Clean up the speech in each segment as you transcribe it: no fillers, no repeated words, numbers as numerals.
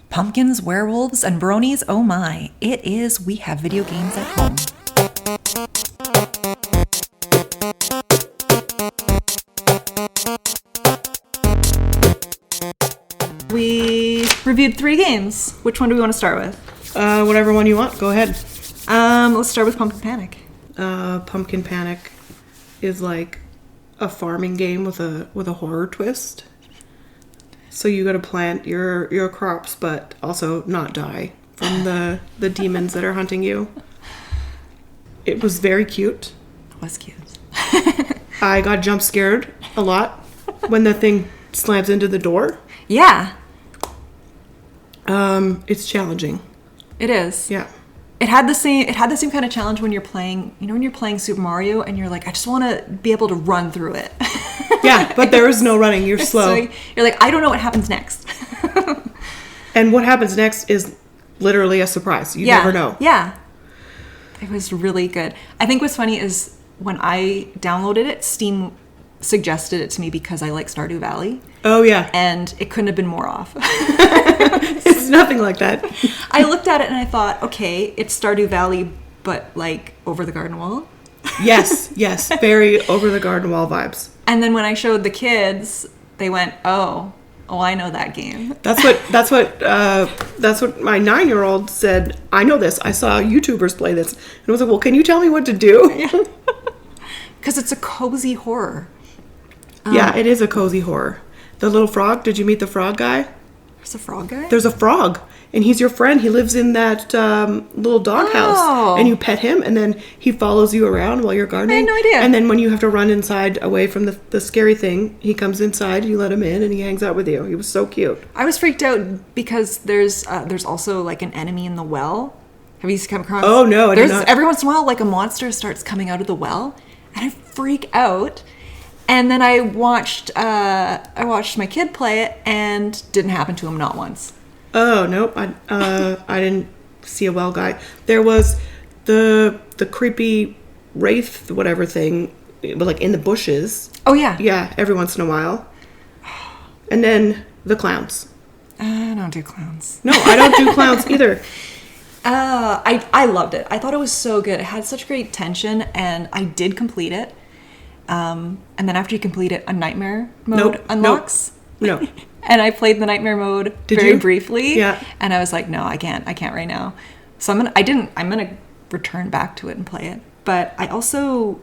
Pumpkins, werewolves, and bronies, oh my. It is We Have Video Games at Home. We reviewed 3 games. Which one do we want to start with? Whatever one you want. Go ahead. Let's start with Pumpkin Panic. Pumpkin Panic is like a farming game with a horror twist. So you got to plant your crops, but also not die from the demons that are hunting you. It was very cute. It was cute. I got jump scared a lot when the thing slams into the door. Yeah. It's challenging. It is. Yeah. It had the same kind of challenge when you're playing, when you're playing Super Mario and you're like, I just want to be able to run through it. Yeah, but there is no running. You're slow. So you're like, I don't know what happens next. And what happens next is literally a surprise. You never know. Yeah. It was really good. I think what's funny is when I downloaded it, Steam suggested it to me because I like Stardew Valley. Oh, yeah. And it couldn't have been more off. It's nothing like that. I looked at it and I thought, okay, it's Stardew Valley, but like over the garden wall. Yes. Very over the garden wall vibes. And then when I showed the kids, they went, oh, I know that game. That's what my 9-year-old said. I know this. I saw YouTubers play this. And I was like, well, can you tell me what to do? Yeah. Because it's a cozy horror. Yeah, it is a cozy horror. The little frog, did you meet the frog guy? There's a frog guy? There's a frog, and he's your friend. He lives in that little doghouse, and you pet him, and then he follows you around while you're gardening. I had no idea. And then when you have to run inside away from the scary thing, he comes inside, you let him in, and he hangs out with you. He was so cute. I was freaked out because there's also like an enemy in the well. Have you come across? Oh, no, I did not. Every once in a while, like a monster starts coming out of the well, and I freak out. And then I watched my kid play it, and didn't happen to him not once. Oh, nope. I didn't see a well guy. There was the creepy wraith whatever thing, but like in the bushes. Oh, yeah. Yeah, every once in a while. And then the clowns. I don't do clowns. No, I don't do clowns either. I loved it. I thought it was so good. It had such great tension, and I did complete it. And then after you complete it, a nightmare mode unlocks. No. And I played the nightmare mode briefly. Yeah. And I was like, no, I can't right now. So I'm gonna return back to it and play it. But I also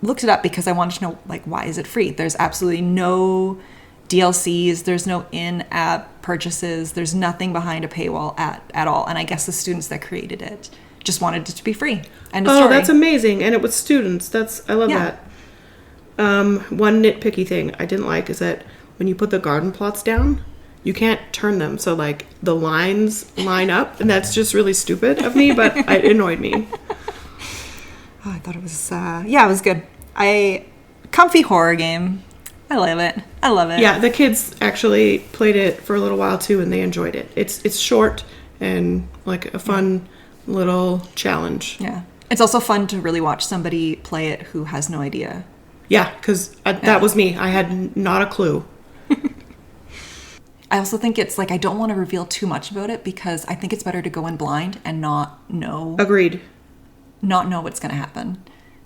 looked it up because I wanted to know, like, why is it free? There's absolutely no DLCs. There's no in-app purchases. There's nothing behind a paywall at all. And I guess the students that created it just wanted it to be free. End of story. That's amazing. And it was students. I love that. One nitpicky thing I didn't like is that when you put the garden plots down, you can't turn them so like the lines line up, and that's just really stupid of me, but it annoyed me. Oh, I thought it was it was good. Comfy horror game. I love it. Yeah, the kids actually played it for a little while too, and they enjoyed it. It's short and like a fun little challenge. Yeah, it's also fun to really watch somebody play it who has no idea. Yeah, because that was me. I had not a clue. I also think it's like, I don't want to reveal too much about it because I think it's better to go in blind and not know. Agreed. Not know what's going to happen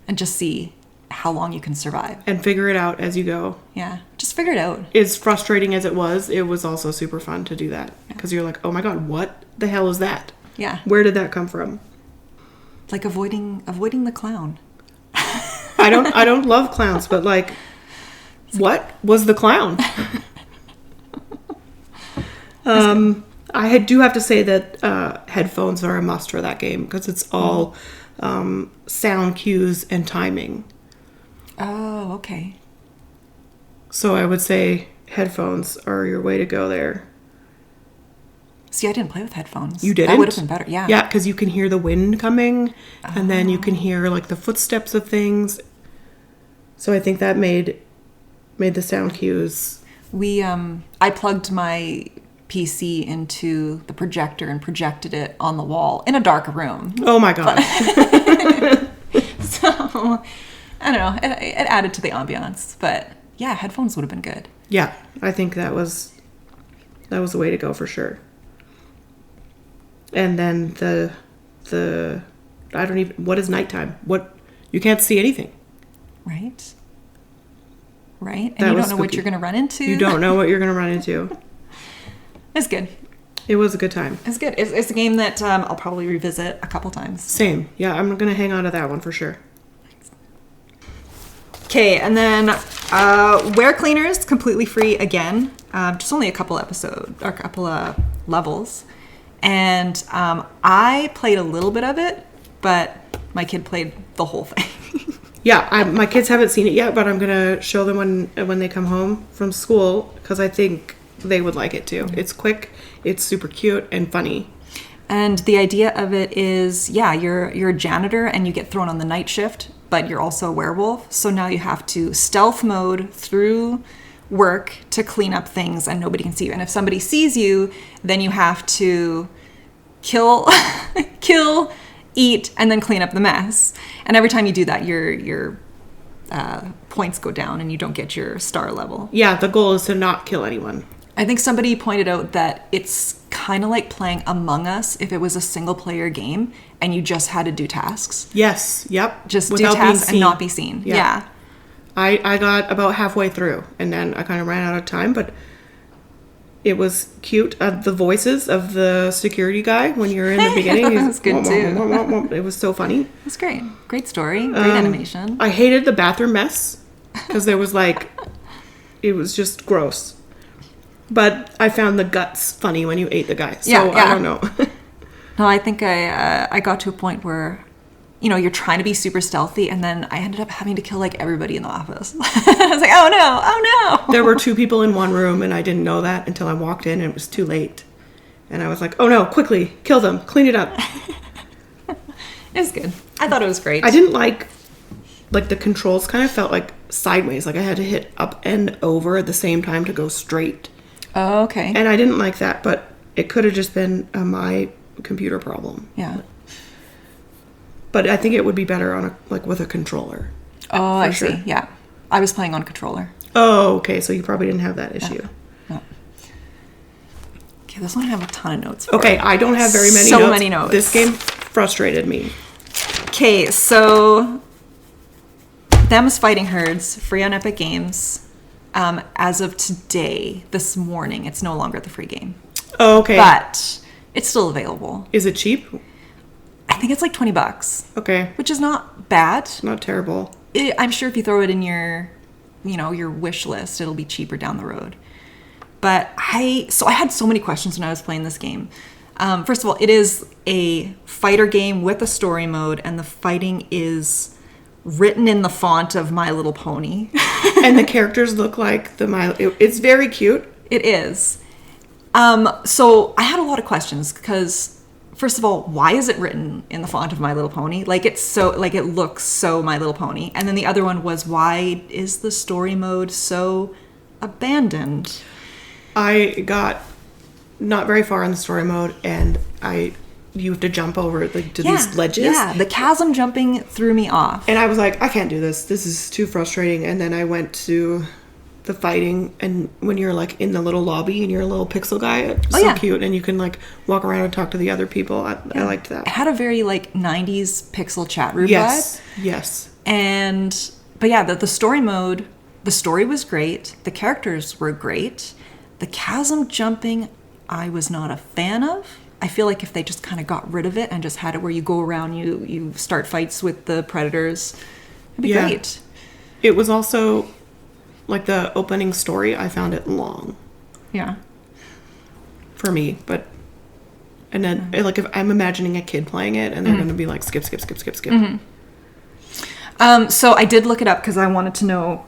and just see how long you can survive. And figure it out as you go. Yeah, just figure it out. As frustrating as it was also super fun to do that. Because you're like, oh my god, what the hell is that? Yeah. Where did that come from? Like avoiding the clown. I don't love clowns, but like, what was the clown? I do have to say that headphones are a must for that game because it's all sound cues and timing. Oh, okay. So I would say headphones are your way to go there. See, I didn't play with headphones. You didn't? That would have been better, yeah. Yeah, because you can hear the wind coming, and then you can hear like the footsteps of things. So I think that made the sound cues. I plugged my PC into the projector and projected it on the wall in a dark room. Oh my god. So, I don't know. It added to the ambiance. But yeah, headphones would have been good. Yeah, I think that was the way to go for sure. And then what is nighttime? You can't see anything. Right. Right? And you don't know what you're going to run into. You don't know what you're going to run into. It's good. It was a good time. It's good. It's a game that I'll probably revisit a couple times. Same. Yeah, I'm going to hang on to that one for sure. Okay, and then WereCleaner is completely free again. Just only a couple levels. And I played a little bit of it, but my kid played the whole thing. Yeah, my kids haven't seen it yet, but I'm going to show them when they come home from school because I think they would like it too. Mm-hmm. It's quick, it's super cute and funny. And the idea of it is, you're a janitor and you get thrown on the night shift, but you're also a werewolf. So now you have to stealth mode through work to clean up things and nobody can see you. And if somebody sees you, then you have to kill, eat, and then clean up the mess. And every time you do that, your points go down and you don't get your star level. Yeah, the goal is to not kill anyone. I think somebody pointed out that it's kind of like playing Among Us if it was a single player game and you just had to do tasks. Yes, yep. Just without do tasks and not be seen. Yeah. I got about halfway through and then I kind of ran out of time, but it was cute. The voices of the security guy when you're in the beginning. That was good too. It was so funny. It was great. Great story. Great animation. I hated the bathroom mess because there was it was just gross. But I found the guts funny when you ate the guy. So I don't know. No, I think I got to a point where, you're trying to be super stealthy, and then I ended up having to kill everybody in the office. I was like, oh no. There were 2 people in one room, and I didn't know that until I walked in, and it was too late. And I was like, oh no, quickly, kill them, clean it up. It was good. I thought it was great. I didn't like the controls kind of felt like sideways. Like I had to hit up and over at the same time to go straight. Oh, okay. And I didn't like that, but it could have just been my computer problem. Yeah. But I think it would be better on with a controller. Oh, I see. Yeah. I was playing on controller. Oh, okay. So you probably didn't have that issue. No. Okay, this one I have a ton of notes for. Okay, I don't have very many notes. So many notes. This game frustrated me. Okay, so Them's Fighting Herds, free on Epic Games. As of today, this morning, it's no longer the free game. Oh, okay. But it's still available. Is it cheap? I think it's $20. Okay. Which is not bad. Not terrible. I'm sure if you throw it in your wish list, it'll be cheaper down the road. But I had so many questions when I was playing this game. First of all, it is a fighter game with a story mode, and the fighting is written in the font of My Little Pony. And the characters look like it's very cute. It is. So I had a lot of questions because, first of all, why is it written in the font of My Little Pony? It looks so My Little Pony. And then the other one was, why is the story mode so abandoned? I got not very far in the story mode, and you have to jump over these ledges. Yeah, the chasm jumping threw me off. And I was like, I can't do this. This is too frustrating. And then I went to the fighting, and when you're in the little lobby and you're a little pixel guy, it's so cute, and you can walk around and talk to the other people. I liked that. It had a very 90s pixel chat room vibe. Yes. But yeah, the story mode, the story was great. The characters were great. The chasm jumping, I was not a fan of. I feel like if they just kind of got rid of it and just had it where you go around, you start fights with the predators, it'd be great. It was also, the opening story, I found it long. Yeah. For me, and then, if I'm imagining a kid playing it, and they're going to be skip. Mm-hmm. So I did look it up because I wanted to know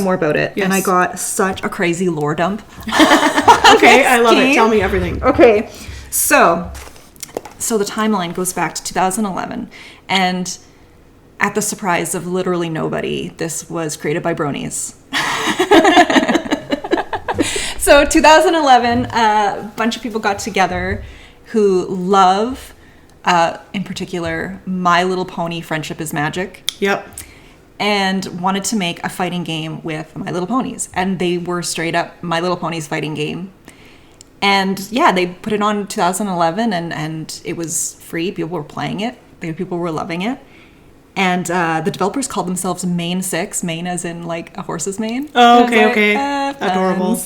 more about it. Yes. And I got such a crazy lore dump. Okay, I love it. Tell me everything. Okay. So the timeline goes back to 2011, and at the surprise of literally nobody, this was created by Bronies. So 2011, a bunch of people got together who love, in particular, My Little Pony Friendship is Magic. Yep. And wanted to make a fighting game with My Little Ponies. And they were straight up My Little Ponies fighting game. And yeah, they put it on in 2011 and it was free. People were playing it. People were loving it. And the developers called themselves Mane 6, mane as in like a horse's mane. Oh, okay. Adorable.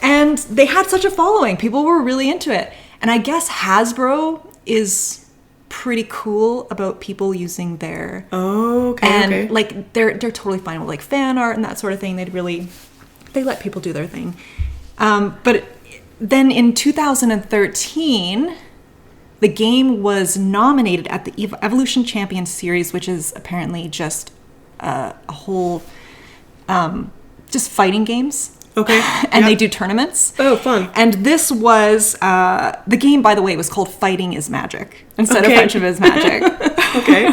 And they had such a following. People were really into it. And I guess Hasbro is pretty cool about people using their... Oh, okay, and like they're totally fine with like fan art and that sort of thing. They let people do their thing. But then in 2013, the game was nominated at the Evolution Champions Series, which is apparently just a whole just fighting games. Okay. And they do tournaments. Oh, fun. And this was the game, by the way, was called Fighting is Magic instead of Friendship is Magic. Okay.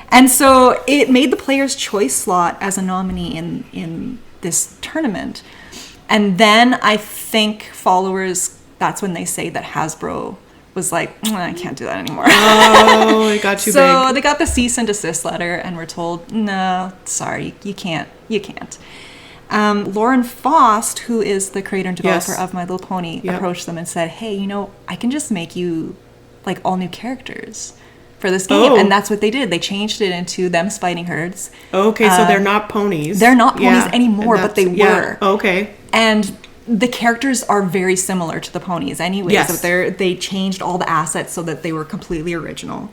And so it made the player's choice slot as a nominee in this tournament. And then I think followers, that's when they say that Hasbro was like, I can't do that anymore. Oh, it got too big. So they got the cease and desist letter and were told, no, sorry, you can't. Lauren Faust, who is the creator and developer of My Little Pony, approached them and said, hey, I can just make you like all new characters for this game. And that's what they did. They changed it into them fighting herds. Okay, so they're not ponies. They're not ponies anymore, but they were. Okay. And the characters are very similar to the ponies anyway. Yes. So they changed all the assets so that they were completely original.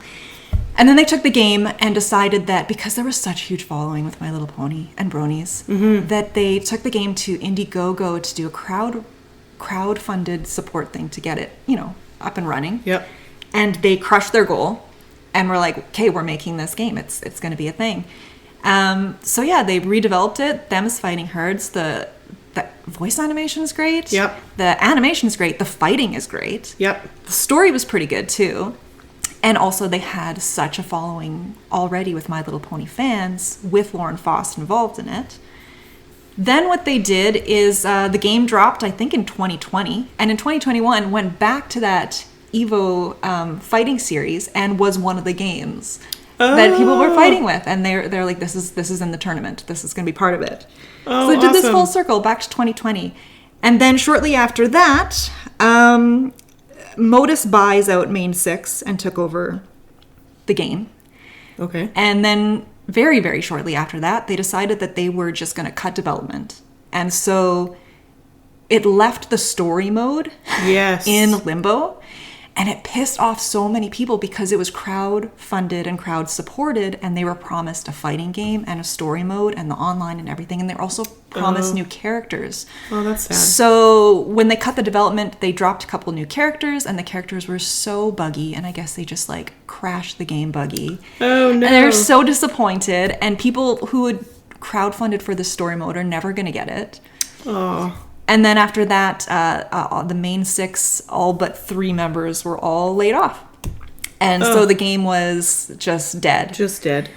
And then they took the game and decided that because there was such a huge following with My Little Pony and Bronies, that they took the game to Indiegogo to do a crowd-funded support thing to get it, up and running. Yep. And they crushed their goal and were like, okay, we're making this game. It's going to be a thing. So yeah, they redeveloped it. Them as fighting herds. The voice animation is great. Yep. The animation is great. The fighting is great. Yep. The story was pretty good too. And also they had such a following already with My Little Pony fans with Lauren Faust involved in it. Then what they did is the game dropped, I think, in 2020. And in 2021 went back to that Evo fighting series and was one of the games that people were fighting with. And they're like, this is in the tournament. This is going to be part of it. Oh, so they did this awesome. full circle back to 2020. And then shortly after that, Modus buys out Mane 6 and took over the game. Okay. And then very, very shortly after that, they decided that they were just going to cut development. And so it left the story mode in limbo. And it pissed off so many people because it was crowd-funded and crowd-supported, and they were promised a fighting game and a story mode and the online and everything, and they were also promised new characters. Oh, that's sad. So when they cut the development, they dropped a couple new characters, and the characters were so buggy, and I guess they just, crashed the game buggy. Oh, no. And they were so disappointed, and people who had crowd-funded for the story mode are never going to get it. Oh. And then after that, the main 6, all but 3 members were all laid off. And so the game was just dead. Just dead.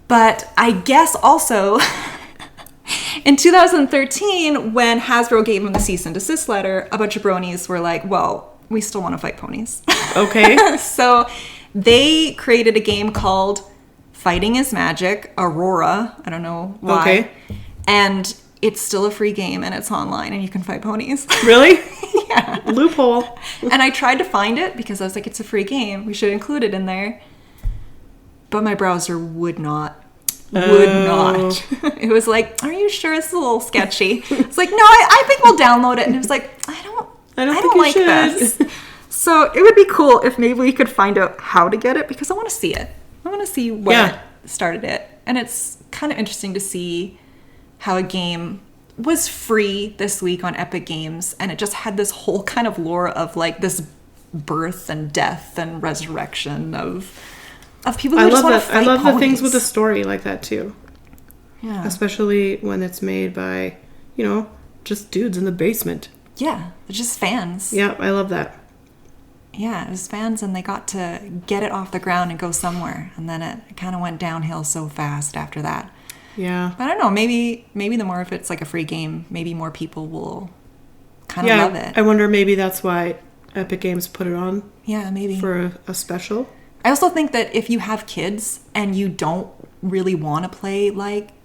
But I guess also, in 2013, when Hasbro gave them the cease and desist letter, a bunch of bronies were like, well, we still want to fight ponies. Okay. So they created a game called Fighting is Magic, Aurora. I don't know why. Okay. And it's still a free game and it's online and you can fight ponies. Really? Yeah. Loophole. And I tried to find it because I was like, it's a free game. We should include it in there. But my browser would not. It was like, are you sure it's a little sketchy? It's like, no, I think we'll download it. And it was like, I don't like this. So it would be cool if maybe we could find out how to get it because I want to see it. I want to see what started it. And it's kind of interesting to see how a game was free this week on Epic Games, and it just had this whole kind of lore of this birth and death and resurrection of people who just want to fight I love ponies. the things with a story like that too. Yeah. Especially when it's made by, just dudes in the basement. Yeah, they're just fans. Yeah, I love that. Yeah, it was fans, and they got to get it off the ground and go somewhere, and then it kind of went downhill so fast after that. Yeah. I don't know. Maybe the more if it's a free game, maybe more people will kind of love it. I wonder maybe that's why Epic Games put it on. Yeah, maybe. For a special. I also think that if you have kids and you don't really want to play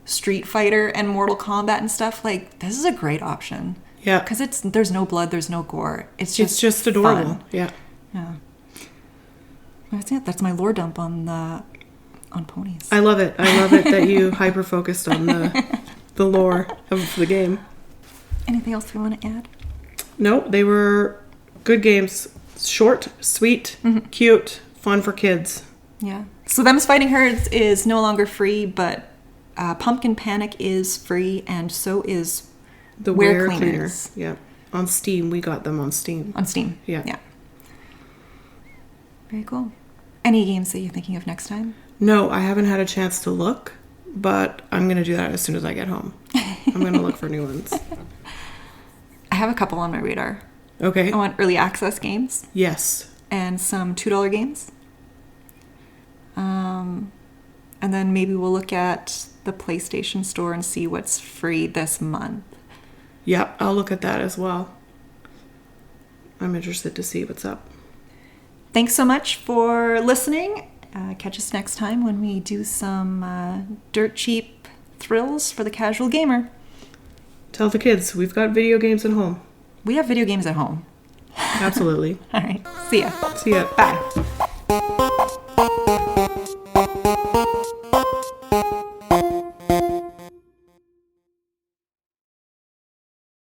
Street Fighter and Mortal Kombat and stuff, this is a great option. Yeah. Because there's no blood, there's no gore. It's just adorable. fun. Yeah. Yeah. That's it. That's my lore dump on ponies. I love it. I love it that you hyper focused on the lore of the game. Anything else we want to add? No, they were good games. Short, sweet, cute, fun for kids. Yeah. So Them's Fighting Herds is no longer free, but Pumpkin Panic is free, and so is The WereCleaner. Yeah. On Steam. We got them on Steam. On Steam. Yeah. Yeah. Very cool. Any games that you're thinking of next time? No, I haven't had a chance to look, but I'm going to do that as soon as I get home. I'm going to look for new ones. I have a couple on my radar. Okay. I want early access games Yes. and some $2 games. And then maybe we'll look at the PlayStation Store and see what's free this month. Yep, I'll look at that as well. I'm interested to see what's up. Thanks so much for listening. Catch us next time when we do some dirt cheap thrills for the casual gamer. Tell the kids, we've got video games at home. We have video games at home. Absolutely. All right. See ya. See ya. Bye.